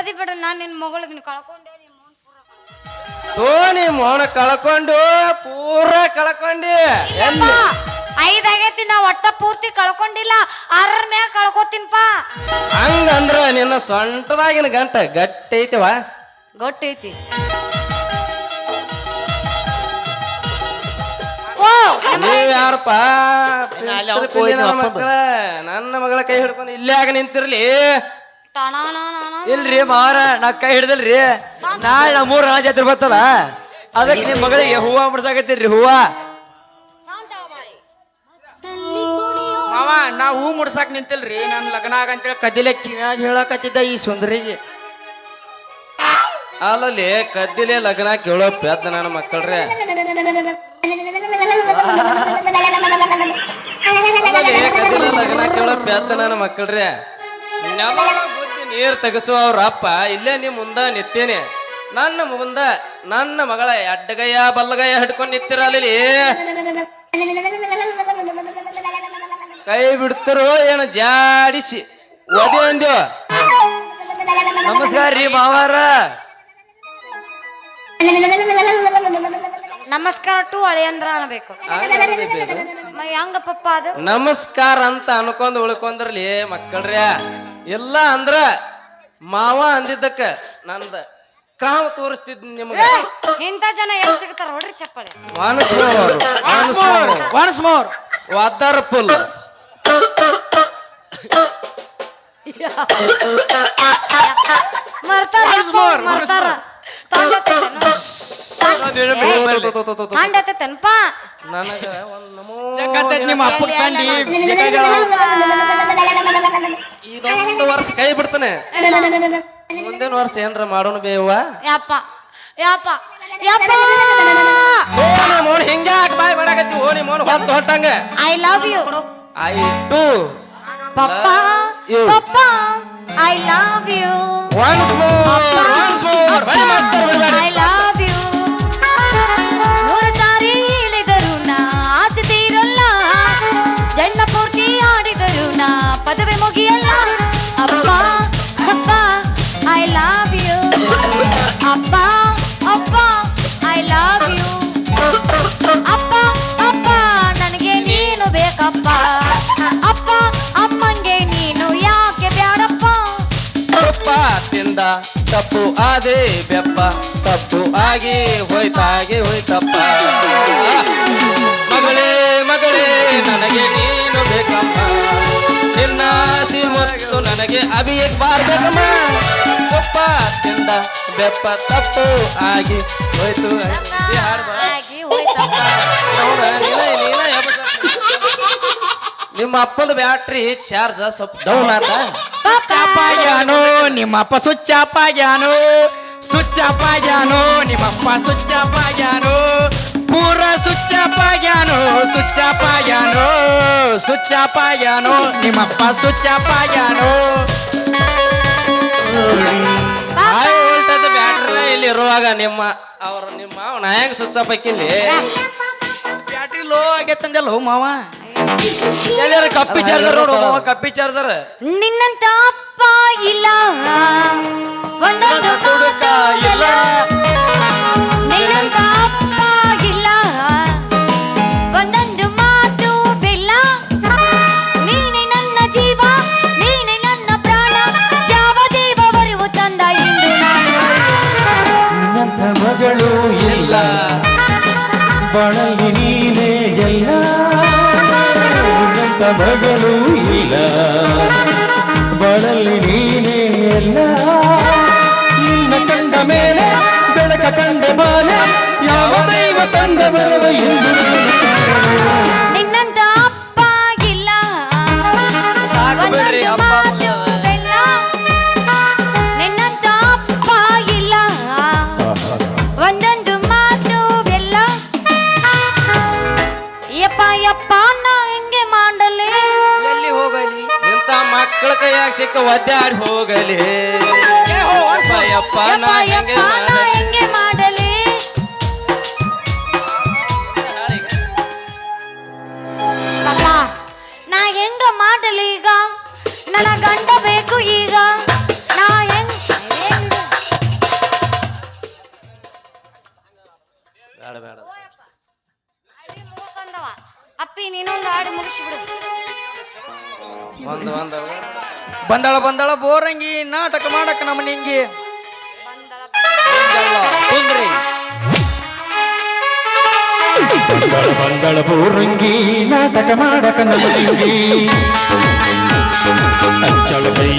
ಓದಿ ಬಿಡ ನಾನು ನಿನ್ನ ಮಗಳದಿನ ಕಳ್ಕೊಂಡೆ ತೋನಿ ಮೋಣ ಕಳ್ಕೊಂಡು ಪೂರ ಕಳ್ಕೊಂಡಿ ಎಲ್ಲಿ 5 ಆಗೈತಿ ನಾ ಒಟ್ಟ ಪೂರ್ತಿ ಕಳ್ಕೊಂಡಿಲ್ಲ 6 ಮ್ಯಾಗ ಕಳ್ಕೊತೀನಿಪ್ಪ ಹಂಗಂದ್ರ ನಿನ್ನ ಸೊಂಟದಾಗಿನ ಗಂಟ ಗಟ್ಟಿ ಐತಿವ ಗೊತ್ತೈತಿ ನೀವ್ ಯಾರಪ್ಪ ಮಕ್ಕಳ ನನ್ನ ಮಗಳ ಕೈ ಹಿಡ್ಕೊಂಡು ಇಲ್ಲೇ ಆಗ ನಿಂತಿರ್ಲಿ ಇಲ್ರಿ ಮಾರ ನಾ ಕೈ ಹಿಡ್ದಲ್ರಿ ನಾಳೆ ನಮ್ಮೂರ ಜಾತ್ರೆ ಬರ್ತಲ್ಲ ಅದಕ್ಕೆ ನಿಮ್ ಮಗಳಿಗೆ ಹೂವ ಮುಡ್ಸಾಕತ್ತೀರಿ ಹೂವ ಮಾವ ನಾ ಹೂ ಮುಡ್ಸಾಕ್ ನಿಂತಿಲ್ರಿ ನನ್ ಲಗ್ನ ಆಗಂತೇಳಿ ಕದಿಲೆ ಕಿವ್ಯಾಗ ಹೇಳಕತ್ತಿದ್ದ ಈ ಸುಂದರಿಗೆ ಅಲ್ಲಲ್ಲಿ ಕದ್ದಿಲೆ ಲಗ್ನ ಕೇಳೋ ಪೆದ್ದ ನನ್ನ ಮಕ್ಕಳ್ರೆ ಕದ್ದಿಲೆ ಲಗ್ನ ಕೇಳೋ ಪೆದ್ದ ನನ್ನ ಮಕ್ಕಳ್ರೆ ಬುದ್ಧಿ ನೀರ್ ತೆಗಸೋ ಅವ್ರ ಅಪ್ಪ ಇಲ್ಲೇ ನೀ ಮುಂದ ನಿತ್ತೇನೆ ನನ್ನ ಮುಂದ ನನ್ನ ಮಗಳ ಎಡ್ಡಗಯ್ಯ ಬಲ್ಲಗಯ್ಯ ಹಿಡ್ಕೊಂಡು ನಿತ್ತಿರಲಿ ಕೈ ಬಿಡ್ತಿರೋ ಏನು ಜಾಡಿಸಿ ಒದೆ ಅಂದ್ಯೋ ನಮಸ್ಕಾರ ರೀ ಮಾವಾರ ನಮಸ್ಕಾರ ಟು ಅಳಿಯಂದ್ರ ಅನ್ಬೇಕು ಹೆಂಗ ಪಪ್ಪ ಅದು ನಮಸ್ಕಾರ ಅಂತ ಅನ್ಕೊಂಡ್ ಉಳ್ಕೊಂಡ್ರಲಿ ಮಕ್ಕಳ್ರ ಇಲ್ಲ ಅಂದ್ರ ಮಾವ ಅಂದಿದ್ದಕ್ಕ ನಂದ ಕಾವು ತೋರಿಸ್ತಿದ್ ನಿಮ್ಗೆ ಇಂಥ ಜನ ಎಲ್ಲಿ ಸಿಗ್ತಾರ ಹೊಡ್ರಿ ಚಪ್ಪಳೆ ಒನ್ಸ್ ಮೋರ್ ವಾತಾರ ಪುಲ್ ಮರ್ತಾರ ತಂಡತನಪ ನನಗ ಒಂದ್ ನಮೋ ನಿಮ್ಮ ಅಪ್ಪ ಕಂಡಿ ಇದೊಂದು ವರ್ಷ ಕೈ ಬಿಡ್ತಾನೆ ಮುಂದಿನ ವರ್ಷ ಏನ್ರ ಮಾಡೋಣ ಬೇವ ಯಪ್ಪ ಯಪ್ಪ ಯಪ್ಪ ಮೋನ್ ಹಿಂಗ್ಯಾಕ ಬಾಯ್ ಮಾಡಾಕತ್ತಿ ಓನಿ ಮೋನ್ ಹೊತ್ತು ಹೊಟ್ಟಂಗ I love you I too ಪಪ್ಪ ಪಪ್ಪ I love you once more I love you ನೂರು ಸಾರಿ ಹೇಳಿದರು ನಾ ಆಸೆ ತೀರಲ್ಲ ಜನ್ಮ ಪೂರ್ತಿ ಆಡಿದರು ನಾ ಪದವಿ ಮುಗಿಯಲ್ಲ ಅಪ್ಪ ಅಪ್ಪ ಐ ಲವ್ ಯು ಅಪ್ಪ ಅಪ್ಪ ಐ ಲವ್ ಯು ಅಪ್ಪ ಅಪ್ಪ ನನಗೆ ನೀನು ಬೇಕಪ್ಪ ಅಪ್ಪ ಅಮ್ಮಂಗೆ ನೀನು ಯಾಕೆ ಬ್ಯಾಡಪ್ಪ ತಪ್ಪ ತಿಂದ ತಪ್ಪು ಆದೆ ಬೆಪ್ಪ ತಪ್ಪು ಆಗಿ ಹೋಯ್ತಪ್ಪ ಮಗಳೇ ಮಗಳೇ ನನಗೆ ನೀನು ಬೇಕಮ್ಮ ನಿನ್ನ ಮತ್ತು ನನಗೆ ಅಭಿಯಕ್ ಬಾರ್ಬೇಕಮ್ಮ ತಪ್ಪ ತಿಂದ ಬೆಪ್ಪ ತಪ್ಪು ಆಗಿ ಹೋಯ್ತು ಆಗಿ ಹೋಯ್ತಪ್ಪ ನಿಮ್ಮ ಅಪ್ಪನ ಬ್ಯಾಟ್ರಿ ಚಾರ್ಜ್ ಸ್ವಲ್ಪ ಡೌನ್ ಆತ ಸ್ವಿಚ್ಚಾಪಾಗ್ಯಾನೋ ನಿಮ್ಮಪ್ಪ ಸ್ವಿಚ್ಚಾಪಾಗ್ಯಾನೋ ಸ್ವಿಚ್ಚಾಪಾಗ್ಯಾನೋ ನಿಮ್ಮಪ್ಪ ಸ್ವಿಚ್ಚಾಪಾಗ್ಯಾನೋ ಪೂರ ಸ್ವಿಚ್ಚಾಪಾಗ್ಯಾನೋ ಸ್ವಿಚ್ಚಾಪಾಗ್ಯಾನೋ ಸ್ವಿಚ್ಚಾಪಾಗ್ಯಾನೋ ನಿಮ್ಮಪ್ಪ ಸ್ವಿಚ್ಚಾಪಾಗ್ಯಾನೋ ಹೈ ವೋಲ್ಟೇಜ್ ಬ್ಯಾಟ್ರಿ ಇಲ್ಲಿ ಇರುವಾಗ ನಿಮ್ಮ ಅವನ ಹೆಂಗ್ ಸ್ವಿಚ್ ಆಫ್ ಹಾಕಿಲ್ಲಿ ಬ್ಯಾಟ್ರಿ ಲೋ ಆಗೈತಂದಲ್ಲ ಮಾವ ಎಲ್ಲಾರ ಕಪ್ಪಿ ಚಾರ್ಜರ್ ನೋಡು ಮಾವ ಕಪ್ಪಿ ಚಾರ್ಜರ್ ನಿನ್ನಂತ ಅಪ್ಪ ಇಲ್ಲ ಒಂದೊಂದು ಹುಡುಕ ಇಲ್ಲ ನಿನ್ನಂತ ಅಪ್ಪ ಇಲ್ಲ ಒಂದೊಂದು ಮಾತು ಬೆಲ್ಲ ನೀನೆ ನನ್ನ ಜೀವ ನೀನೆ ನನ್ನ ಪ್ರಾಣ ಯಾವ ದೇವವರೆಗೂ ತಂದ ಇಂದು ನಾನು ನಿನ್ನಂಥ ಮಗಳು ಇಲ್ಲ ಬಳಲಿ ನೀನೇ ಎಲ್ಲ ನಿನ್ನಂಥ ಮಗಳು ಇಲ್ಲ ಬಳಲಿ ನೀನೇ ಎಲ್ಲ ನಿನ್ನ ಕಂಡ ಮೇಲೆ ಬೆಳಕ ಕಂಡ ಬಾಲೆ ಯಾವ ದೈವ ತಂದ ಬರುವ ಎಂದು ನಿನ್ನಂತ ಅಪ್ಪ ಇಲ್ಲ ಸಾಕು ಬಿಡ್ರಿ, ಒಂದೊಂದು ಅಪ್ಪ ಮಾತು ಬೆಲ್ಲ ನಿನ್ನಂತ ಅಪ್ಪ ಇಲ್ಲ ಒಂದೊಂದು ಮಾತು ಬೆಲ್ಲ ಯಪ್ಪ ಯಪ್ಪ ನಾ ಹೆಂಗೆ ಮಾಡಲಿ ಎಲ್ಲಿ ಹೋಗಲಿ ಇಂಥ ಮಕ್ಕಳ ಕೈಯಾಗ ಸಿಕ್ಕ ಒದ್ದಾಡಿ ಹೋಗಲಿ ಯಪ್ಪ ನಾ ಹೆಂಗೆ ನಾ ಹೆಂಗೆ ಮಾಡಲಿ ಪಾಪ ನಾ ಹೆಂಗ ಮಾಡಲಿ ಈಗ ನನ್ನ ಗಂಡ ಬೇಕು ಈಗ ನಾ ಹೆಂಗ ಬಂದವ ಅಪ್ಪಿ ನೀನೊಂದು ಹಾಡು ಮುಗಿಸ್ಬಿಡು. ಒಂದು ಒಂದು ಬಂದಳ ಬಂದಳ ಬೋರಂಗಿ ನಾಟಕ ಮಾಡಕ ನಮ್ಮ ನಿಂಗಿ ಬಂದಳ ಕುಂದ್ರಿ ಬಂದಳ ಬೋರಂಗಿ ನಾಟಕ ಮಾಡಕ ನಮಗಿಂಗಿ ಅಂಚಳ ಕೈ